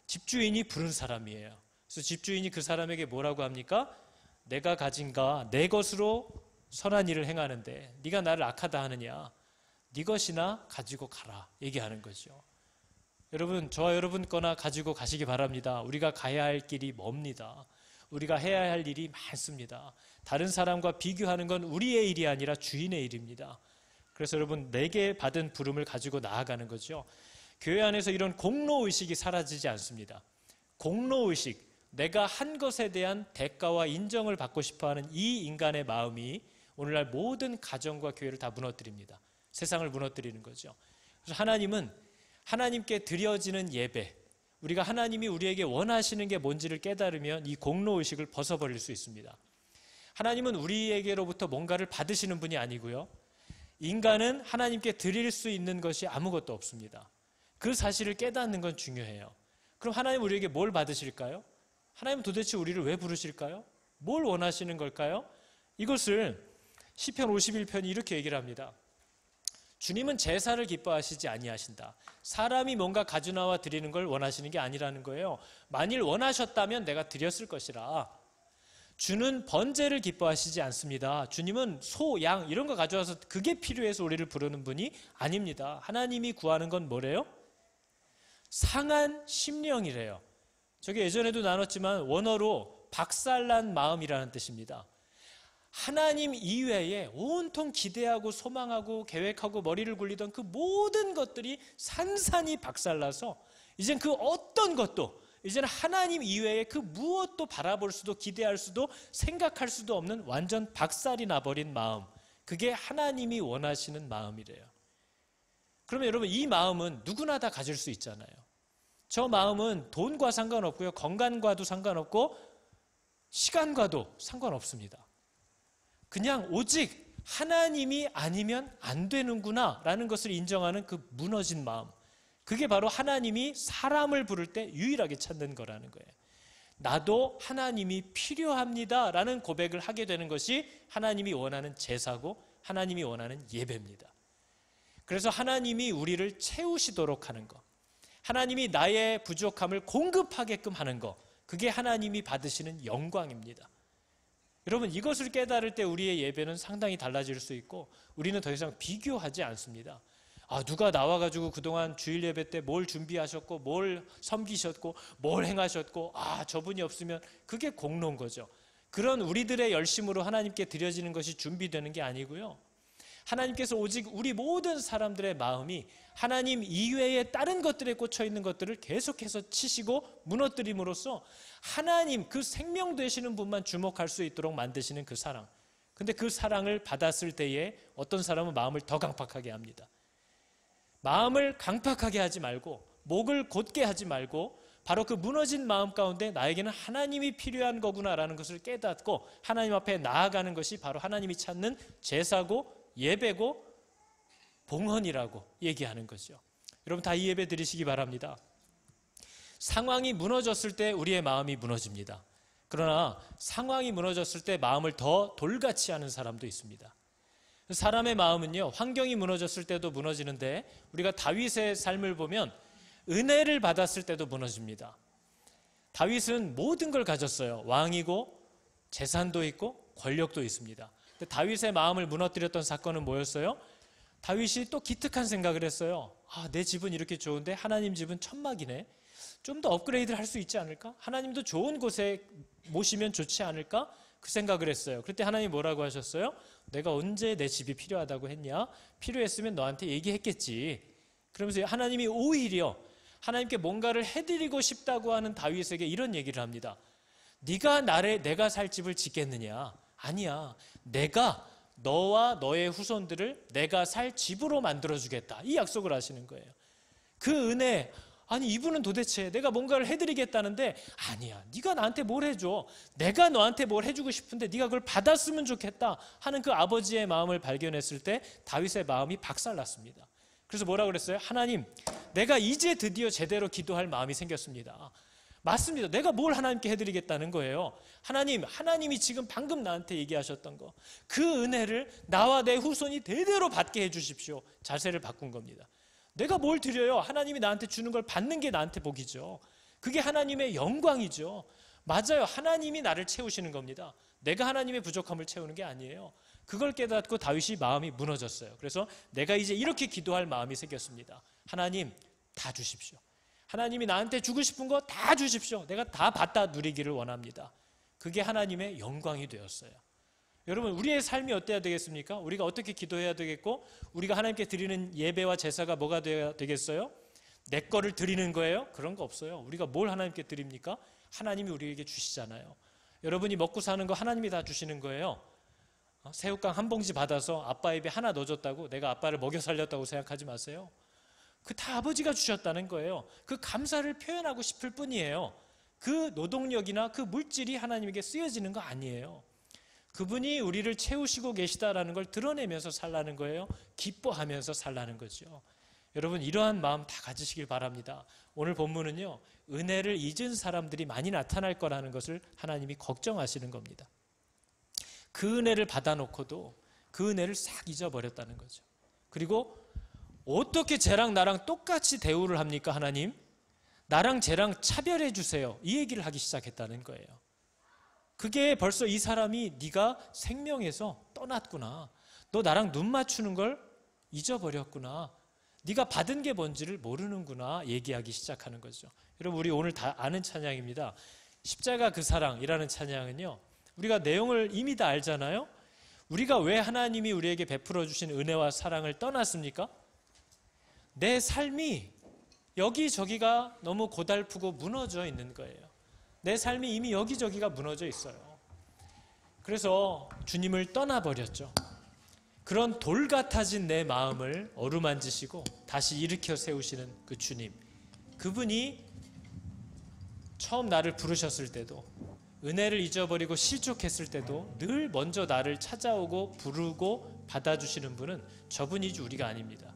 집주인이 부른 사람이에요. 그래서 집주인이 그 사람에게 뭐라고 합니까? 내가 가진가 내 것으로 선한 일을 행하는데 네가 나를 악하다 하느냐? 네 것이나 가지고 가라 얘기하는 거죠. 여러분, 저와 여러분 거나 가지고 가시기 바랍니다. 우리가 가야 할 길이 멉니다. 우리가 해야 할 일이 많습니다. 다른 사람과 비교하는 건 우리의 일이 아니라 주인의 일입니다. 그래서 여러분, 내게 받은 부름을 가지고 나아가는 거죠. 교회 안에서 이런 공로의식이 사라지지 않습니다. 공로의식, 내가 한 것에 대한 대가와 인정을 받고 싶어하는 이 인간의 마음이 오늘날 모든 가정과 교회를 다 무너뜨립니다. 세상을 무너뜨리는 거죠. 그래서 하나님은 하나님께 드려지는 예배, 우리가 하나님이 우리에게 원하시는 게 뭔지를 깨달으면 이 공로의식을 벗어버릴 수 있습니다. 하나님은 우리에게로부터 뭔가를 받으시는 분이 아니고요. 인간은 하나님께 드릴 수 있는 것이 아무것도 없습니다. 그 사실을 깨닫는 건 중요해요. 그럼 하나님 우리에게 뭘 받으실까요? 하나님은 도대체 우리를 왜 부르실까요? 뭘 원하시는 걸까요? 이것을 시편 51편이 이렇게 얘기를 합니다. 주님은 제사를 기뻐하시지 아니하신다. 사람이 뭔가 가져나와 드리는 걸 원하시는 게 아니라는 거예요. 만일 원하셨다면 내가 드렸을 것이라. 주는 번제를 기뻐하시지 않습니다. 주님은 소, 양 이런 거 가져와서 그게 필요해서 우리를 부르는 분이 아닙니다. 하나님이 구하는 건 뭐래요? 상한 심령이래요. 저게 예전에도 나눴지만 원어로 박살난 마음이라는 뜻입니다. 하나님 이외에 온통 기대하고 소망하고 계획하고 머리를 굴리던 그 모든 것들이 산산이 박살나서 이젠 그 어떤 것도 이제는 하나님 이외에 그 무엇도 바라볼 수도 기대할 수도 생각할 수도 없는 완전 박살이 나버린 마음, 그게 하나님이 원하시는 마음이래요. 그러면 여러분, 이 마음은 누구나 다 가질 수 있잖아요. 저 마음은 돈과 상관없고요, 건강과도 상관없고 시간과도 상관없습니다. 그냥 오직 하나님이 아니면 안 되는구나 라는 것을 인정하는 그 무너진 마음, 그게 바로 하나님이 사람을 부를 때 유일하게 찾는 거라는 거예요. 나도 하나님이 필요합니다 라는 고백을 하게 되는 것이 하나님이 원하는 제사고 하나님이 원하는 예배입니다. 그래서 하나님이 우리를 채우시도록 하는 것, 하나님이 나의 부족함을 공급하게끔 하는 것, 그게 하나님이 받으시는 영광입니다. 여러분, 이것을 깨달을 때 우리의 예배는 상당히 달라질 수 있고 우리는 더 이상 비교하지 않습니다. 누가 나와가지고 그동안 주일 예배 때 뭘 준비하셨고 뭘 섬기셨고 뭘 행하셨고 저분이 없으면 그게 공로인 거죠. 그런 우리들의 열심으로 하나님께 드려지는 것이 준비되는 게 아니고요. 하나님께서 오직 우리 모든 사람들의 마음이 하나님 이외에 다른 것들에 꽂혀 있는 것들을 계속해서 치시고 무너뜨림으로써 하나님, 그 생명 되시는 분만 주목할 수 있도록 만드시는 그 사랑. 근데 그 사랑을 받았을 때에 어떤 사람은 마음을 더 강팍하게 합니다. 마음을 강팍하게 하지 말고 목을 곧게 하지 말고 바로 그 무너진 마음 가운데 나에게는 하나님이 필요한 거구나라는 것을 깨닫고 하나님 앞에 나아가는 것이 바로 하나님이 찾는 제사고 예배고 봉헌이라고 얘기하는 거죠. 여러분, 다 이 예배 드리시기 바랍니다. 상황이 무너졌을 때 우리의 마음이 무너집니다. 그러나 상황이 무너졌을 때 마음을 더 돌같이 하는 사람도 있습니다. 사람의 마음은요, 환경이 무너졌을 때도 무너지는데 우리가 다윗의 삶을 보면 은혜를 받았을 때도 무너집니다. 다윗은 모든 걸 가졌어요. 왕이고 재산도 있고 권력도 있습니다. 근데 다윗의 마음을 무너뜨렸던 사건은 뭐였어요? 다윗이 또 기특한 생각을 했어요. 내 집은 이렇게 좋은데 하나님 집은 천막이네. 좀 더 업그레이드를 할 수 있지 않을까? 하나님도 좋은 곳에 모시면 좋지 않을까? 그 생각을 했어요. 그때 하나님이 뭐라고 하셨어요? 내가 언제 내 집이 필요하다고 했냐? 필요했으면 너한테 얘기했겠지. 그러면서 하나님이 오히려 하나님께 뭔가를 해드리고 싶다고 하는 다윗에게 이런 얘기를 합니다. 네가 내가 살 집을 짓겠느냐? 아니야. 내가 너와 너의 후손들을 내가 살 집으로 만들어주겠다. 이 약속을 하시는 거예요. 그 은혜, 이분은 도대체 내가 뭔가를 해드리겠다는데 아니야. 네가 나한테 뭘 해줘. 내가 너한테 뭘 해주고 싶은데 네가 그걸 받았으면 좋겠다 하는 그 아버지의 마음을 발견했을 때 다윗의 마음이 박살났습니다. 그래서 뭐라고 그랬어요? 하나님, 내가 이제 드디어 제대로 기도할 마음이 생겼습니다. 맞습니다. 내가 뭘 하나님께 해드리겠다는 거예요. 하나님이 지금 방금 나한테 얘기하셨던 거, 그 은혜를 나와 내 후손이 대대로 받게 해주십시오. 자세를 바꾼 겁니다. 내가 뭘 드려요? 하나님이 나한테 주는 걸 받는 게 나한테 복이죠. 그게 하나님의 영광이죠. 맞아요. 하나님이 나를 채우시는 겁니다. 내가 하나님의 부족함을 채우는 게 아니에요. 그걸 깨닫고 다윗이 마음이 무너졌어요. 그래서 내가 이제 이렇게 기도할 마음이 생겼습니다. 하나님, 다 주십시오. 하나님이 나한테 주고 싶은 거 다 주십시오. 내가 다 받다 누리기를 원합니다. 그게 하나님의 영광이 되었어요. 여러분, 우리의 삶이 어때야 되겠습니까? 우리가 어떻게 기도해야 되겠고, 우리가 하나님께 드리는 예배와 제사가 뭐가 되어야 되겠어요? 내 거를 드리는 거예요? 그런 거 없어요. 우리가 뭘 하나님께 드립니까? 하나님이 우리에게 주시잖아요. 여러분이 먹고 사는 거 하나님이 다 주시는 거예요. 새우깡 한 봉지 받아서 아빠 입에 하나 넣어줬다고 내가 아빠를 먹여 살렸다고 생각하지 마세요. 그 다 아버지가 주셨다는 거예요. 그 감사를 표현하고 싶을 뿐이에요. 그 노동력이나 그 물질이 하나님에게 쓰여지는 거 아니에요. 그분이 우리를 채우시고 계시다라는 걸 드러내면서 살라는 거예요. 기뻐하면서 살라는 거죠. 여러분, 이러한 마음 다 가지시길 바랍니다. 오늘 본문은요, 은혜를 잊은 사람들이 많이 나타날 거라는 것을 하나님이 걱정하시는 겁니다. 그 은혜를 받아놓고도 그 은혜를 싹 잊어버렸다는 거죠. 그리고 어떻게 쟤랑 나랑 똑같이 대우를 합니까? 하나님, 나랑 쟤랑 차별해 주세요. 이 얘기를 하기 시작했다는 거예요. 그게 벌써 이 사람이 네가 생명에서 떠났구나, 너 나랑 눈 맞추는 걸 잊어버렸구나, 네가 받은 게 뭔지를 모르는구나 얘기하기 시작하는 거죠. 여러분, 우리 오늘 다 아는 찬양입니다. 십자가 그 사랑이라는 찬양은요, 우리가 내용을 이미 다 알잖아요. 우리가 왜 하나님이 우리에게 베풀어 주신 은혜와 사랑을 떠났습니까? 내 삶이 여기저기가 너무 고달프고 무너져 있는 거예요. 내 삶이 이미 여기저기가 무너져 있어요. 그래서 주님을 떠나버렸죠. 그런 돌 같아진 내 마음을 어루만지시고 다시 일으켜 세우시는 그 주님, 그분이 처음 나를 부르셨을 때도, 은혜를 잊어버리고 실족했을 때도 늘 먼저 나를 찾아오고 부르고 받아주시는 분은 저분이지 우리가 아닙니다.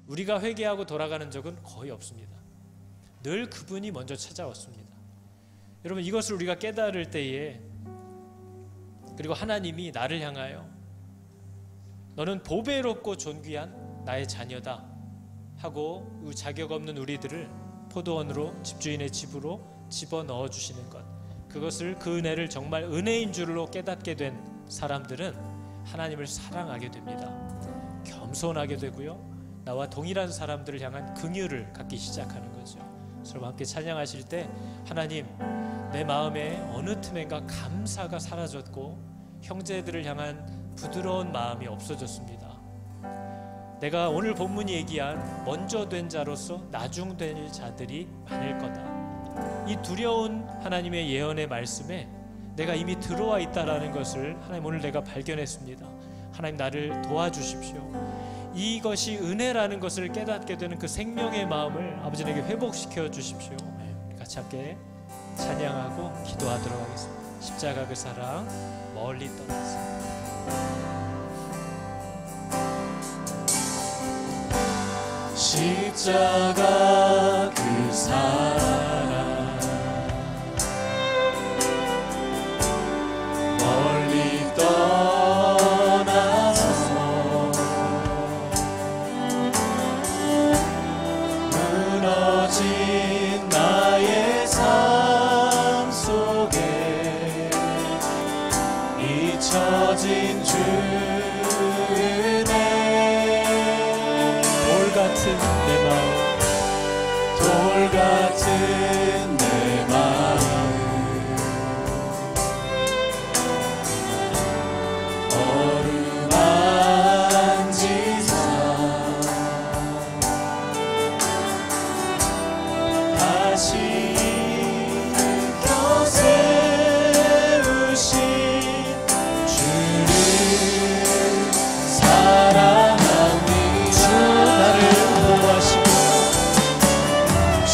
우리가 회개하고 돌아가는 적은 거의 없습니다. 늘 그분이 먼저 찾아왔습니다. 여러분, 이것을 우리가 깨달을 때에, 그리고 하나님이 나를 향하여 너는 보배롭고 존귀한 나의 자녀다 하고 자격 없는 우리들을 포도원으로, 집주인의 집으로 집어넣어 주시는 것, 그것을, 그 은혜를 정말 은혜인 줄로 깨닫게 된 사람들은 하나님을 사랑하게 됩니다. 겸손하게 되고요, 나와 동일한 사람들을 향한 긍휼을 갖기 시작하는 거죠. 여러분, 함께 찬양하실 때 하나님, 내 마음에 어느 틈엔가 감사가 사라졌고 형제들을 향한 부드러운 마음이 없어졌습니다. 내가 오늘 본문이 얘기한 먼저 된 자로서 나중 될 자들이 많을 거다. 이 두려운 하나님의 예언의 말씀에 내가 이미 들어와 있다라는 것을 하나님 오늘 내가 발견했습니다. 하나님, 나를 도와주십시오. 이것이 은혜라는 것을 깨닫게 되는 그 생명의 마음을 아버지에게 회복시켜 주십시오. 같이 함께 찬양하고 기도하도록 하겠습니다. 십자가 그 사랑 멀리 떠났습니다. 십자가 그 사랑 멀리 떠나서 무너진 나의 삶 속에 잊혀진 주 돌 같은 내 마음 어루만지사 다시 일으켜 세우신 주를 사랑합니다. 주 나를 보호하시고 주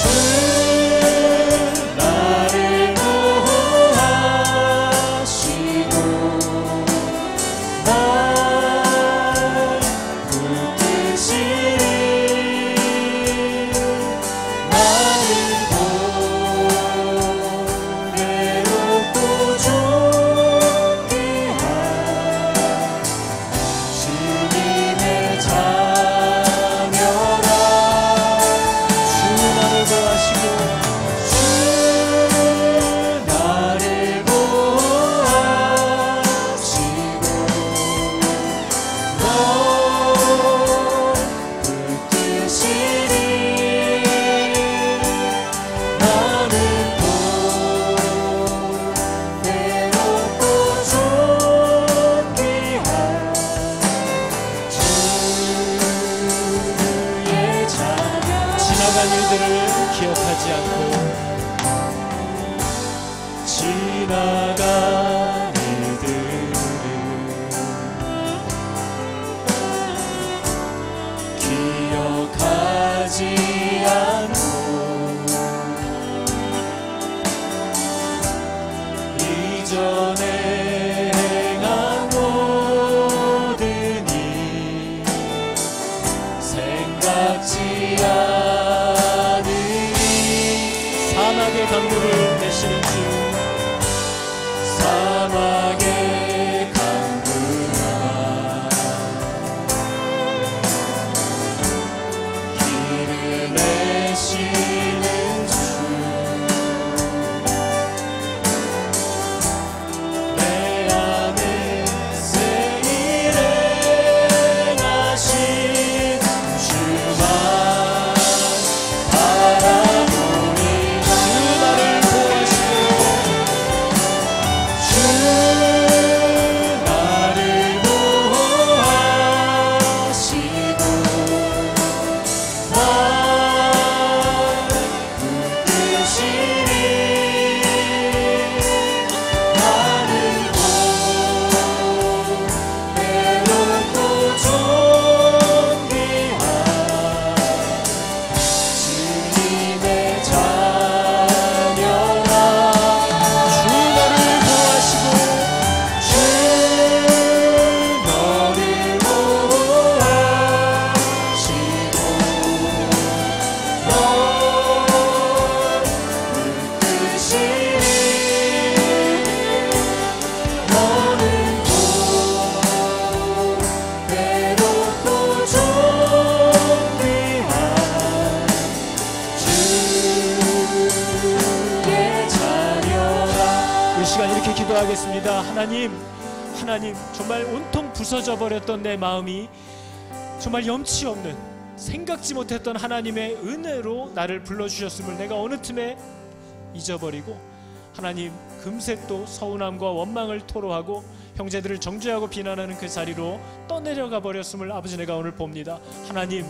지난 일들을 기억하지 않고 지나간 일들을 기억하지 않고 이전에 행한 모든 일 생각지 않으니 사막의 강물을 내시는 주 사막의 강물아 길을 내시는 주 내 안에 새 일을 하신 주만 바라보리라 주 나를 보호하시고 주 나를 보호하시고 날 붙드시니 나를 외롭고 존귀한 주님의 자녀라 주 너를 보호하시고 주 너를 보호하시고 널 붙드시니 너는 외롭고 존귀한 주의 자녀라 이 시간 이렇게 기도하겠습니다. 하나님 정말 온통 부서져 버렸던 내 마음이 정말 염치 없는 생각지 못했던 하나님의 은혜로 나를 불러주셨음을 내가 어느 틈에 잊어버리고 하나님 금세 또 서운함과 원망을 토로하고 형제들을 정죄하고 비난하는 그 자리로 떠내려가 버렸음을 아버지 내가 오늘 봅니다. 하나님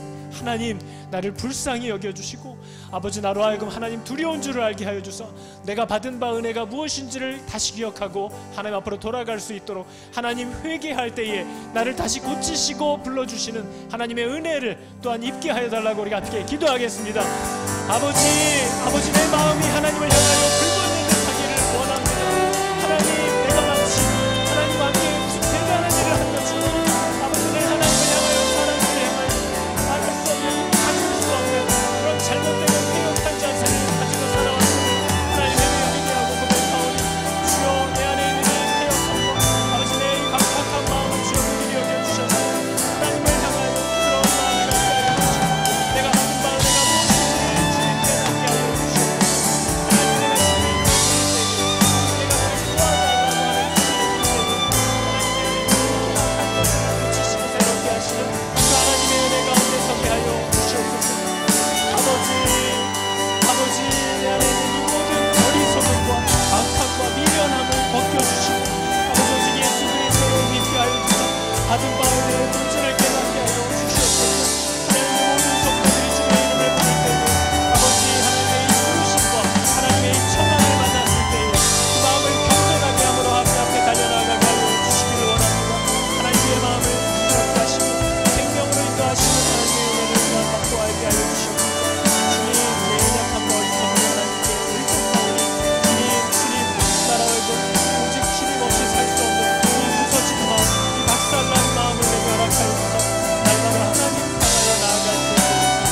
나를 불쌍히 여겨주시고 아버지 나로 하여금 하나님 두려운 줄을 알게 하여 주사 내가 받은 바 은혜가 무엇인지를 다시 기억하고 하나님 앞으로 돌아갈 수 있도록 하나님 회개할 때에 나를 다시 고치시고 불러주시는 하나님의 은혜를 또한 입게 하여 달라고 우리가 함께 기도하겠습니다. 아버지 내 마음이 하나님을 향하여 붉어지는 듯하기를 원합니다. 하나님 내가 마치 하나님과 함께 무슨 대단한 일을 한 것처럼 아버지를 하나님을 향하여 사랑을 향하여 나갈 수 없는 가질 수 없는 그런 잘못된 회역한 자세를 가지고 살아왔습니다. 하나님의 회개하고 고백하오니 주여 내 안에 있는 이 회역함과 아버지 내 강팍한 마음을 주여 그들이 여겨주셔서 하나님을 향하여 부드러운 마음을 갖게 하여 주시고 내가 받은 바 은혜가 무엇인지를 주님께 갖게 하여 주시고 하나님의 말씀이 내가 구하다라고 하는 고치시고 새롭게 하시는 그 하나님의 은혜 가운데 서게 하여 주시옵소서. 아버지 내 안에 있는 이 모든 어리석음과 악함과 미련함을 벗겨주시고 아버지 오직 예수 그리스도를 믿게 하여 주사 받은 바 은혜의 본질을 깨닫게 하여 주시옵소서. 하나님의 모든 성도들이 주의 이름을 부를 때에 아버지 하나님의 이 부르심과 하나님의 이 청함을 만났을 때에 그 마음을 겸손하게 함으로 하나님 앞에 달려나가게 하여 주시기를 원합니다. 하나님의 마음을 부드럽게 하시고 생명으로 인도하시는 하나님의 은혜를 우리가 받고 알게 하여 주시옵소서. 주님 내 연약한 어리석은 하나님께 의존하오니 주님 나라 얼굴 오직 주님 없이 살 수 없는 이 부서진 마음 이 박살난 마음을 내게 허락하여 주사 날마다 하나님 향하여 나아갈 때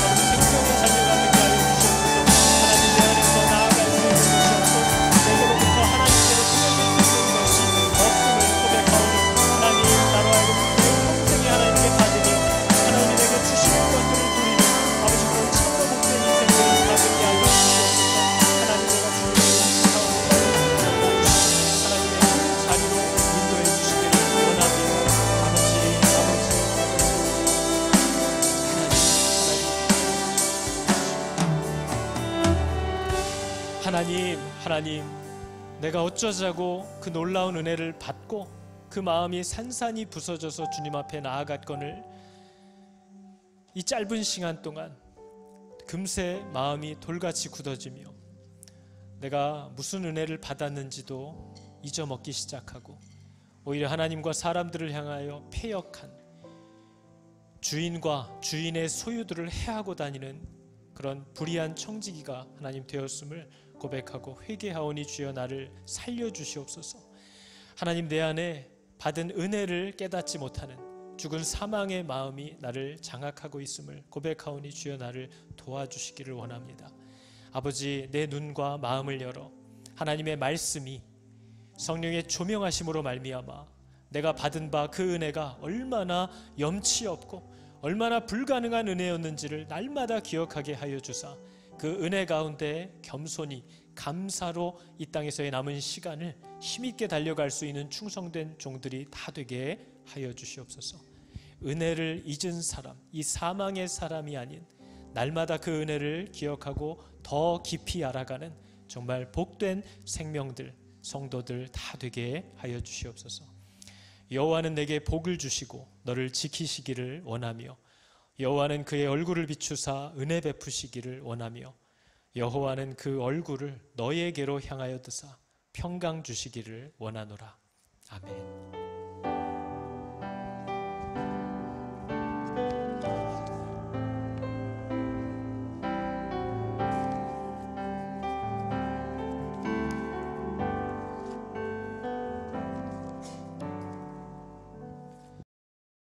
아버지 생명의 자녀가 되게 하여 주시옵소서. 하나님 내 안에서 나아갈 수 있는 것이 없고 내게로부터 하나님께로 통해질 수 있는 것이 없음을 고백하오니 하나님 나로 하여금 내 평생에 하나님께 받으며 하나님이 내게 주시는 것들을 누리는 아버지 그런 참으로 복된 인생을 받게 하여 주시옵소서. 하나님 내가 주님의 가운데 하나님의 그 자리로 인도해 주시기를 원합니다. 하나님 내가 어쩌자고 그 놀라운 은혜를 받고 그 마음이 산산이 부서져서 주님 앞에 나아갔거늘 이 짧은 시간 동안 금세 마음이 돌같이 굳어지며 내가 무슨 은혜를 받았는지도 잊어먹기 시작하고 오히려 하나님과 사람들을 향하여 패역한 주인과 주인의 소유들을 해하고 다니는 그런 불의한 청지기가 하나님 되었음을 고백하고 회개하오니 주여 나를 살려주시옵소서. 하나님, 내 안에 받은 은혜를 깨닫지 못하는 죽은 사망의 마음이 나를 장악하고 있음을 고백하오니 주여 나를 도와주시기를 원합니다. 아버지, 내 눈과 마음을 열어 하나님의 말씀이 성령의 조명하심으로 말미암아 내가 받은 바 그 은혜가 얼마나 염치 없고 얼마나 불가능한 은혜였는지를 날마다 기억하게 하여 주사 그 은혜 가운데 겸손히 감사로 이 땅에서의 남은 시간을 힘있게 달려갈 수 있는 충성된 종들이 다 되게 하여 주시옵소서. 은혜를 잊은 사람, 이 사망의 사람이 아닌 날마다 그 은혜를 기억하고 더 깊이 알아가는 정말 복된 생명들, 성도들 다 되게 하여 주시옵소서. 여호와는 내게 복을 주시고 너를 지키시기를 원하며 여호와는 그의 얼굴을 비추사 은혜 베푸시기를 원하며 여호와는 그 얼굴을 너에게로 향하여 드사 평강 주시기를 원하노라. 아멘.